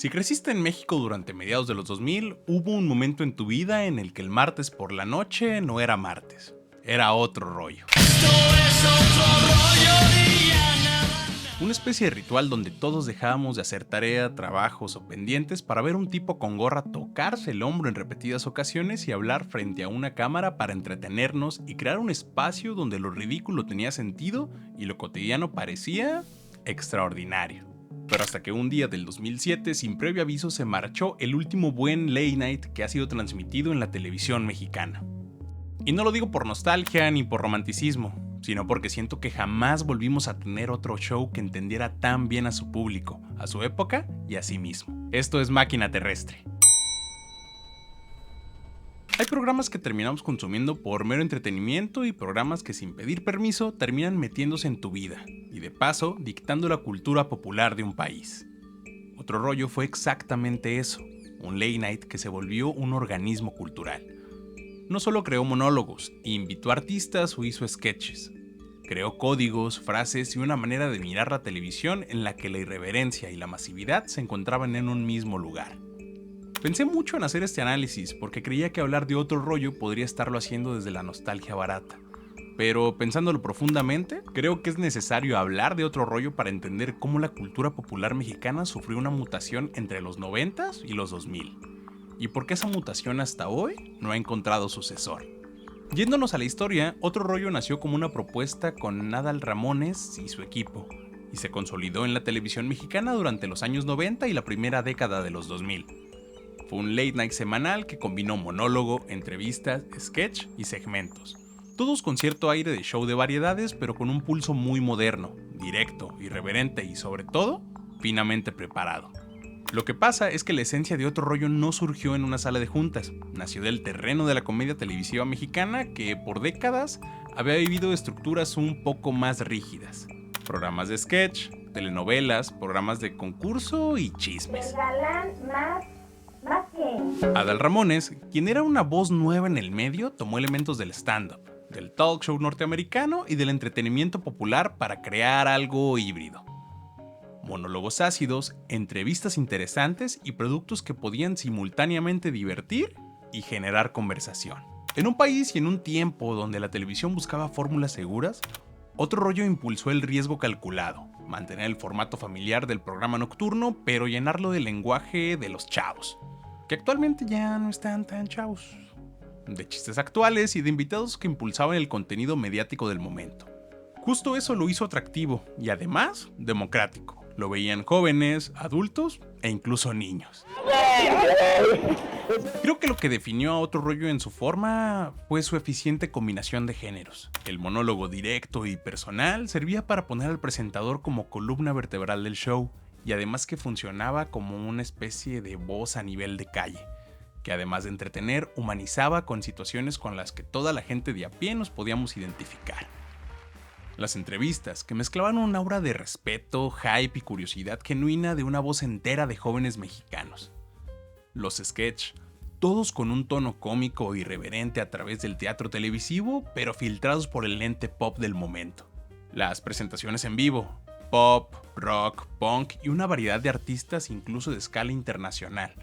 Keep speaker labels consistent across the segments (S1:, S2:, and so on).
S1: Si creciste en México durante mediados de los 2000, hubo un momento en tu vida en el que el martes por la noche no era martes, era otro rollo. Una especie de ritual donde todos dejábamos de hacer tarea, trabajos o pendientes para ver un tipo con gorra tocarse el hombro en repetidas ocasiones y hablar frente a una cámara para entretenernos y crear un espacio donde lo ridículo tenía sentido y lo cotidiano parecía extraordinario. Pero hasta que un día del 2007, sin previo aviso, se marchó el último buen late night que ha sido transmitido en la televisión mexicana. Y no lo digo por nostalgia ni por romanticismo, sino porque siento que jamás volvimos a tener otro show que entendiera tan bien a su público, a su época y a sí mismo. Esto es Máquina Terrestre. Hay programas que terminamos consumiendo por mero entretenimiento y programas que sin pedir permiso terminan metiéndose en tu vida y de paso dictando la cultura popular de un país. Otro rollo fue exactamente eso, un late night que se volvió un organismo cultural. No solo creó monólogos, invitó artistas o hizo sketches. Creó códigos, frases y una manera de mirar la televisión en la que la irreverencia y la masividad se encontraban en un mismo lugar. Pensé mucho en hacer este análisis porque creía que hablar de otro rollo podría estarlo haciendo desde la nostalgia barata. Pero pensándolo profundamente, creo que es necesario hablar de otro rollo para entender cómo la cultura popular mexicana sufrió una mutación entre los 90s y los 2000. Y por qué esa mutación hasta hoy no ha encontrado sucesor. Yéndonos a la historia, Otro Rollo nació como una propuesta con Adal Ramones y su equipo, y se consolidó en la televisión mexicana durante los años 90 y la primera década de los 2000. Fue un late night semanal que combinó monólogo, entrevistas, sketch y segmentos. Todos con cierto aire de show de variedades, pero con un pulso muy moderno, directo, irreverente y sobre todo, finamente preparado. Lo que pasa es que la esencia de Otro Rollo no surgió en una sala de juntas, nació del terreno de la comedia televisiva mexicana que por décadas había vivido estructuras un poco más rígidas. Programas de sketch, telenovelas, programas de concurso y chismes.
S2: El galán más
S1: Adal Ramones, quien era una voz nueva en el medio, tomó elementos del stand-up, del talk show norteamericano y del entretenimiento popular para crear algo híbrido. Monólogos ácidos, entrevistas interesantes y productos que podían simultáneamente divertir y generar conversación. En un país y en un tiempo donde la televisión buscaba fórmulas seguras, Otro Rollo impulsó el riesgo calculado, mantener el formato familiar del programa nocturno, pero llenarlo del lenguaje de los chavos, que actualmente ya no están tan chavos, de chistes actuales y de invitados que impulsaban el contenido mediático del momento. Justo eso lo hizo atractivo y además democrático. Lo veían jóvenes, adultos e incluso niños. Creo que lo que definió a Otro Rollo en su forma fue su eficiente combinación de géneros. El monólogo directo y personal servía para poner al presentador como columna vertebral del show y además que funcionaba como una especie de voz a nivel de calle, que además de entretener, humanizaba con situaciones con las que toda la gente de a pie nos podíamos identificar. Las entrevistas, que mezclaban un aura de respeto, hype y curiosidad genuina de una voz entera de jóvenes mexicanos. Los sketch, todos con un tono cómico e irreverente a través del teatro televisivo, pero filtrados por el lente pop del momento. Las presentaciones en vivo, pop, rock, punk y una variedad de artistas incluso de escala internacional,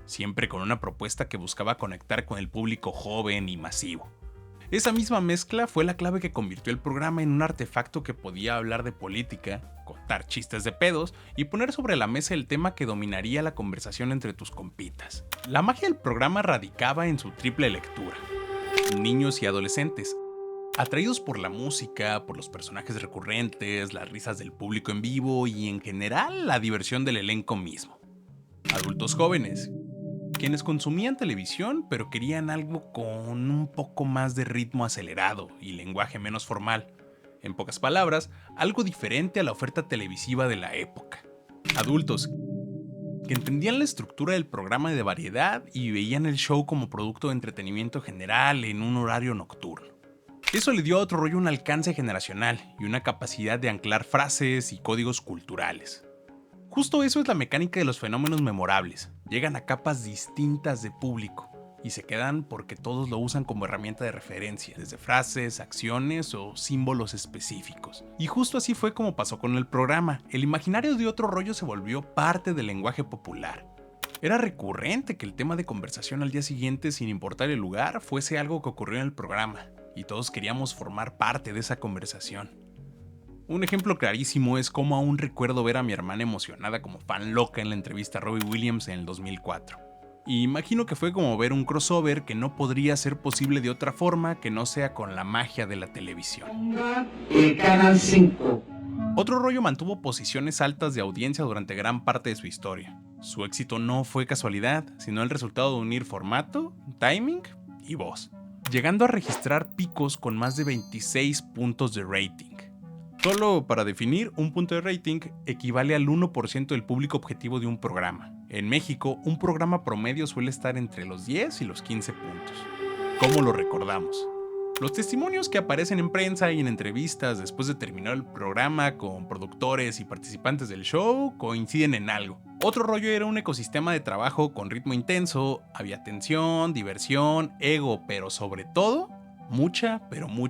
S1: siempre con una propuesta que buscaba conectar con el público joven y masivo. Esa misma mezcla fue la clave que convirtió el programa en un artefacto que podía hablar de política, contar chistes de pedos y poner sobre la mesa el tema que dominaría la conversación entre tus compitas. La magia del programa radicaba en su triple lectura. Niños y adolescentes, atraídos por la música, por los personajes recurrentes, las risas del público en vivo y en general la diversión del elenco mismo. Adultos jóvenes, quienes consumían televisión pero querían algo con un poco más de ritmo acelerado y lenguaje menos formal. En pocas palabras, algo diferente a la oferta televisiva de la época. Adultos que entendían la estructura del programa de variedad y veían el show como producto de entretenimiento general en un horario nocturno. Eso le dio a Otro Rollo un alcance generacional y una capacidad de anclar frases y códigos culturales. Justo eso es la mecánica de los fenómenos memorables. Llegan a capas distintas de público y se quedan porque todos lo usan como herramienta de referencia, desde frases, acciones o símbolos específicos. Y justo así fue como pasó con el programa. El imaginario de Otro Rollo se volvió parte del lenguaje popular. Era recurrente que el tema de conversación al día siguiente, sin importar el lugar, fuese algo que ocurrió en el programa, y todos queríamos formar parte de esa conversación. Un ejemplo clarísimo es cómo aún recuerdo ver a mi hermana emocionada como fan loca en la entrevista a Robbie Williams en el 2004. Y imagino que fue como ver un crossover que no podría ser posible de otra forma que no sea con la magia de la televisión.
S2: El Canal 5.
S1: Otro rollo mantuvo posiciones altas de audiencia durante gran parte de su historia. Su éxito no fue casualidad, sino el resultado de unir formato, timing y voz, llegando a registrar picos con más de 26 puntos de rating. Solo para definir, un punto de rating equivale al 1% del público objetivo de un programa. En México, un programa promedio suele estar entre los 10 y los 15 puntos. ¿Cómo lo recordamos? Los testimonios que aparecen en prensa y en entrevistas después de terminar el programa con productores y participantes del show coinciden en algo. Otro rollo era un ecosistema de trabajo con ritmo intenso, había tensión, diversión, ego, pero sobre todo, mucha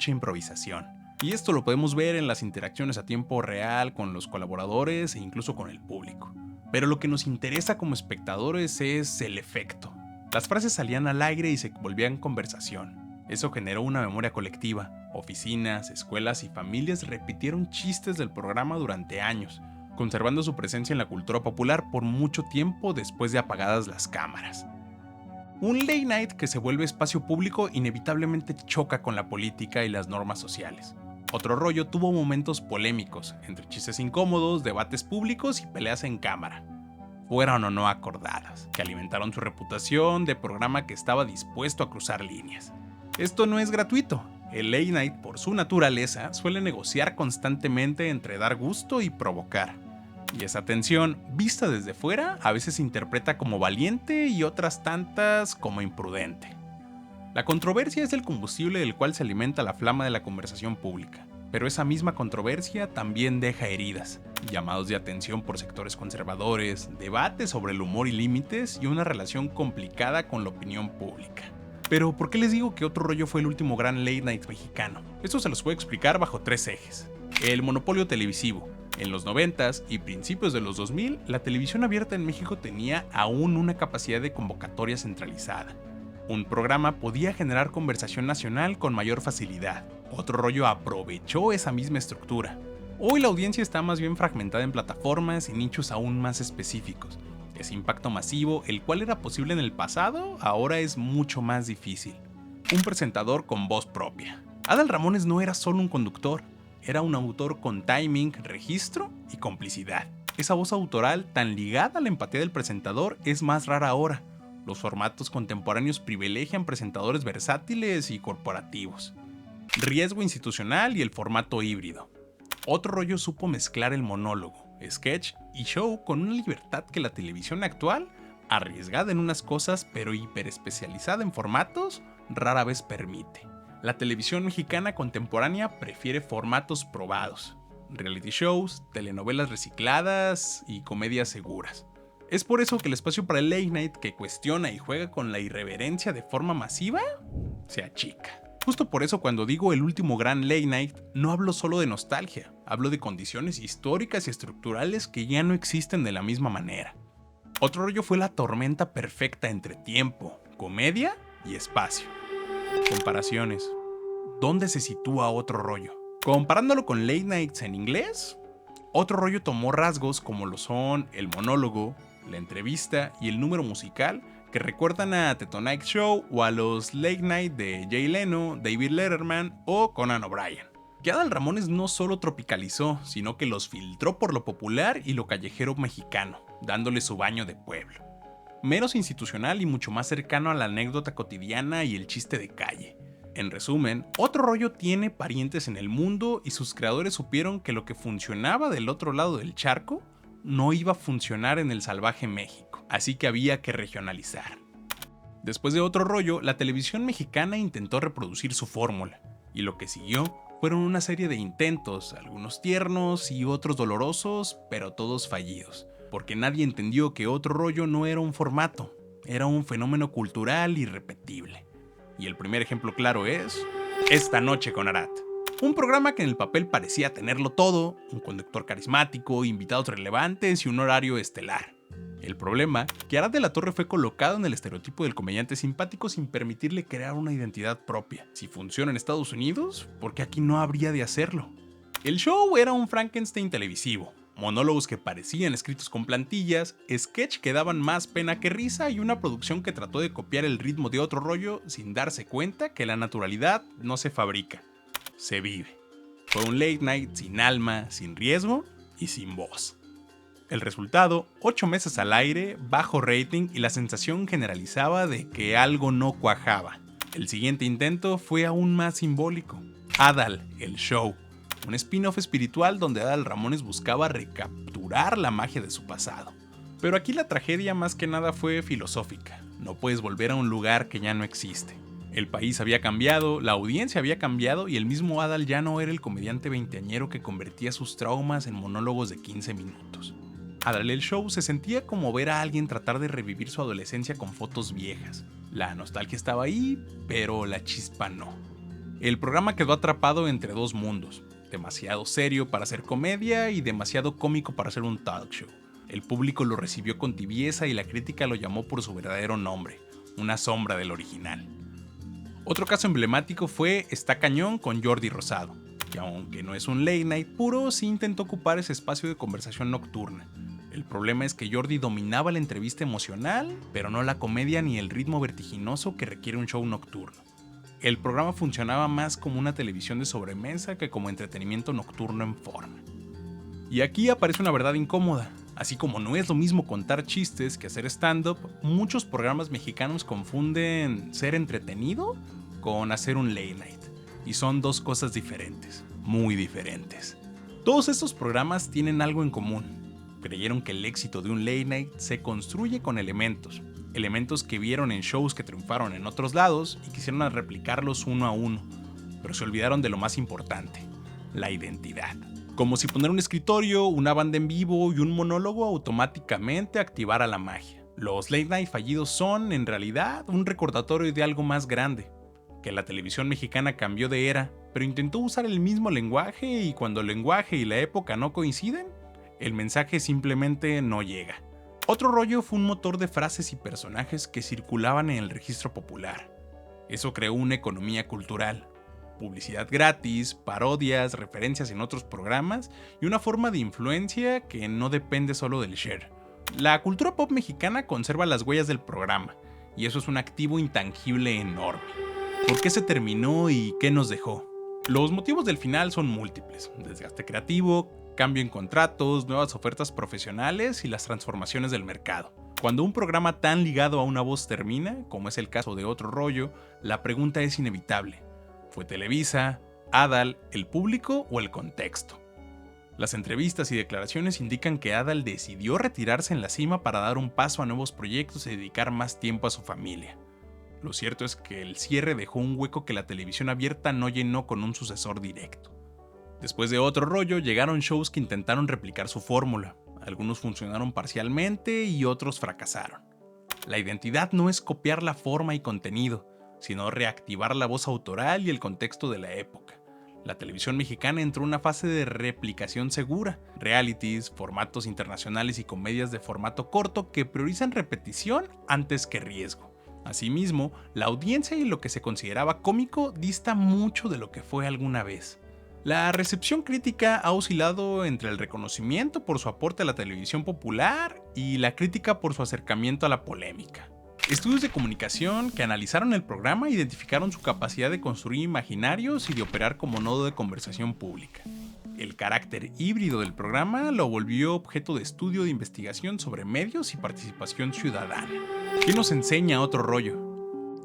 S1: improvisación. Y esto lo podemos ver en las interacciones a tiempo real con los colaboradores e incluso con el público. Pero lo que nos interesa como espectadores es el efecto. Las frases salían al aire y se volvían conversación. Eso generó una memoria colectiva. Oficinas, escuelas y familias repitieron chistes del programa durante años, conservando su presencia en la cultura popular por mucho tiempo después de apagadas las cámaras. Un late night que se vuelve espacio público inevitablemente choca con la política y las normas sociales. Otro rollo tuvo momentos polémicos, entre chistes incómodos, debates públicos y peleas en cámara, fueran o no acordadas, que alimentaron su reputación de programa que estaba dispuesto a cruzar líneas. Esto no es gratuito. El late night, por su naturaleza, suele negociar constantemente entre dar gusto y provocar. Y esa tensión, vista desde fuera, a veces se interpreta como valiente y otras tantas como imprudente. La controversia es el combustible del cual se alimenta la flama de la conversación pública, pero esa misma controversia también deja heridas, llamados de atención por sectores conservadores, debates sobre el humor y límites y una relación complicada con la opinión pública. Pero, ¿por qué les digo que Otro Rollo fue el último gran late night mexicano? Esto se los voy a explicar bajo 3 ejes. El monopolio televisivo. En los 90s y principios de los 2000, la televisión abierta en México tenía aún una capacidad de convocatoria centralizada. Un programa podía generar conversación nacional con mayor facilidad. Otro Rollo aprovechó esa misma estructura. Hoy la audiencia está más bien fragmentada en plataformas y nichos aún más específicos. Ese impacto masivo, el cual era posible en el pasado, ahora es mucho más difícil. Un presentador con voz propia. Adal Ramones no era solo un conductor, era un autor con timing, registro y complicidad. Esa voz autoral tan ligada a la empatía del presentador es más rara ahora. Los formatos contemporáneos privilegian presentadores versátiles y corporativos. Riesgo institucional y el formato híbrido. Otro Rollo supo mezclar el monólogo, sketch y show con una libertad que la televisión actual, arriesgada en unas cosas pero hiperespecializada en formatos, rara vez permite. La televisión mexicana contemporánea prefiere formatos probados, reality shows, telenovelas recicladas y comedias seguras. Es por eso que el espacio para el late night que cuestiona y juega con la irreverencia de forma masiva se achica. Justo por eso cuando digo el último gran late night, no hablo solo de nostalgia, hablo de condiciones históricas y estructurales que ya no existen de la misma manera. Otro Rollo fue la tormenta perfecta entre tiempo, comedia y espacio. Comparaciones. ¿Dónde se sitúa Otro Rollo? Comparándolo con late nights en inglés, Otro Rollo tomó rasgos como lo son el monólogo, la entrevista y el número musical que recuerdan a The Tonight Show o a los late night de Jay Leno, David Letterman o Conan O'Brien. Que Adal Ramones no solo tropicalizó, sino que los filtró por lo popular y lo callejero mexicano, dándole su baño de pueblo. Menos institucional y mucho más cercano a la anécdota cotidiana y el chiste de calle. En resumen, Otro Rollo tiene parientes en el mundo y sus creadores supieron que lo que funcionaba del otro lado del charco no iba a funcionar en el salvaje México, así que había que regionalizar. Después de Otro Rollo, la televisión mexicana intentó reproducir su fórmula, y lo que siguió fueron una serie de intentos, algunos tiernos y otros dolorosos, pero todos fallidos, porque nadie entendió que Otro Rollo no era un formato, era un fenómeno cultural irrepetible. Y el primer ejemplo claro es Esta Noche con Arat. Un programa que en el papel parecía tenerlo todo, un conductor carismático, invitados relevantes y un horario estelar. El problema, que Arad de la Torre fue colocado en el estereotipo del comediante simpático sin permitirle crear una identidad propia. Si funciona en Estados Unidos, ¿por qué aquí no habría de hacerlo? El show era un Frankenstein televisivo. Monólogos que parecían escritos con plantillas, sketch que daban más pena que risa y una producción que trató de copiar el ritmo de Otro Rollo sin darse cuenta que la naturalidad no se fabrica, se vive. Fue un late night sin alma, sin riesgo y sin voz. El resultado, 8 meses al aire, bajo rating y la sensación generalizada de que algo no cuajaba. El siguiente intento fue aún más simbólico. Adal, el show. Un spin-off espiritual donde Adal Ramones buscaba recapturar la magia de su pasado. Pero aquí la tragedia más que nada fue filosófica. No puedes volver a un lugar que ya no existe. El país había cambiado, la audiencia había cambiado y el mismo Adal ya no era el comediante veinteañero que convertía sus traumas en monólogos de 15 minutos. Adal el show se sentía como ver a alguien tratar de revivir su adolescencia con fotos viejas. La nostalgia estaba ahí, pero la chispa no. El programa quedó atrapado entre dos mundos, demasiado serio para ser comedia y demasiado cómico para ser un talk show. El público lo recibió con tibieza y la crítica lo llamó por su verdadero nombre, una sombra del original. Otro caso emblemático fue Está Cañón con Jordi Rosado, que aunque no es un late night puro, sí intentó ocupar ese espacio de conversación nocturna. El problema es que Jordi dominaba la entrevista emocional, pero no la comedia ni el ritmo vertiginoso que requiere un show nocturno. El programa funcionaba más como una televisión de sobremesa que como entretenimiento nocturno en forma. Y aquí aparece una verdad incómoda. Así como no es lo mismo contar chistes que hacer stand-up, muchos programas mexicanos confunden ser entretenido con hacer un late night. Y son dos cosas diferentes, muy diferentes. Todos estos programas tienen algo en común. Creyeron que el éxito de un late night se construye con elementos que vieron en shows que triunfaron en otros lados y quisieron replicarlos uno a uno, pero se olvidaron de lo más importante, la identidad. Como si poner un escritorio, una banda en vivo y un monólogo automáticamente activara la magia. Los late night fallidos son, en realidad, un recordatorio de algo más grande, que la televisión mexicana cambió de era, pero intentó usar el mismo lenguaje y cuando el lenguaje y la época no coinciden, el mensaje simplemente no llega. Otro Rollo fue un motor de frases y personajes que circulaban en el registro popular. Eso creó una economía cultural, publicidad gratis, parodias, referencias en otros programas y una forma de influencia que no depende solo del share. La cultura pop mexicana conserva las huellas del programa, y eso es un activo intangible enorme. ¿Por qué se terminó y qué nos dejó? Los motivos del final son múltiples: desgaste creativo, cambio en contratos, nuevas ofertas profesionales y las transformaciones del mercado. Cuando un programa tan ligado a una voz termina, como es el caso de Otro Rollo, la pregunta es inevitable. ¿Fue Televisa, Adal, el público o el contexto? Las entrevistas y declaraciones indican que Adal decidió retirarse en la cima para dar un paso a nuevos proyectos y dedicar más tiempo a su familia. Lo cierto es que el cierre dejó un hueco que la televisión abierta no llenó con un sucesor directo. Después de Otro Rollo llegaron shows que intentaron replicar su fórmula. Algunos funcionaron parcialmente y otros fracasaron. La identidad no es copiar la forma y contenido, sino reactivar la voz autoral y el contexto de la época. La televisión mexicana entró en una fase de replicación segura, realities, formatos internacionales y comedias de formato corto que priorizan repetición antes que riesgo. Asimismo, la audiencia y lo que se consideraba cómico dista mucho de lo que fue alguna vez. La recepción crítica ha oscilado entre el reconocimiento por su aporte a la televisión popular y la crítica por su acercamiento a la polémica. Estudios de comunicación que analizaron el programa identificaron su capacidad de construir imaginarios y de operar como nodo de conversación pública. El carácter híbrido del programa lo volvió objeto de estudio de investigación sobre medios y participación ciudadana. ¿Qué nos enseña Otro Rollo?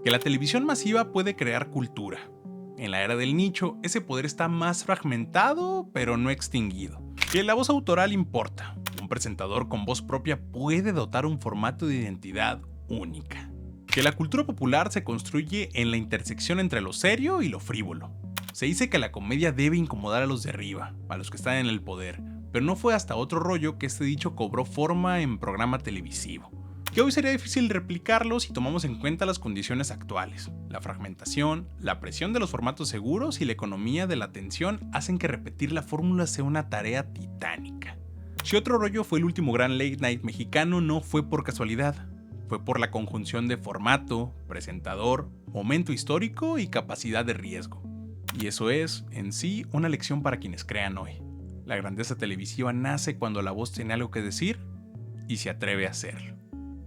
S1: Que la televisión masiva puede crear cultura. En la era del nicho, ese poder está más fragmentado, pero no extinguido. Que la voz autoral importa. Un presentador con voz propia puede dotar un formato de identidad única. Que la cultura popular se construye en la intersección entre lo serio y lo frívolo. Se dice que la comedia debe incomodar a los de arriba, a los que están en el poder, pero no fue hasta Otro Rollo que este dicho cobró forma en programa televisivo. Que hoy sería difícil replicarlo si tomamos en cuenta las condiciones actuales. La fragmentación, la presión de los formatos seguros y la economía de la atención hacen que repetir la fórmula sea una tarea titánica. Si Otro Rollo fue el último gran late night mexicano, no fue por casualidad. Fue por la conjunción de formato, presentador, momento histórico y capacidad de riesgo. Y eso es, en sí, una lección para quienes crean hoy. La grandeza televisiva nace cuando la voz tiene algo que decir y se atreve a hacerlo.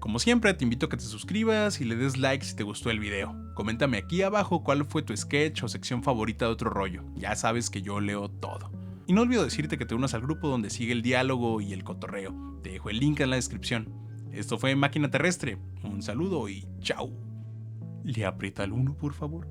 S1: Como siempre, te invito a que te suscribas y le des like si te gustó el video. Coméntame aquí abajo cuál fue tu sketch o sección favorita de Otro Rollo. Ya sabes que yo leo todo. Y no olvido decirte que te unas al grupo donde sigue el diálogo y el cotorreo. Te dejo el link en la descripción. Esto fue Máquina Terrestre. Un saludo y chao. ¿Le aprieta el 1, por favor?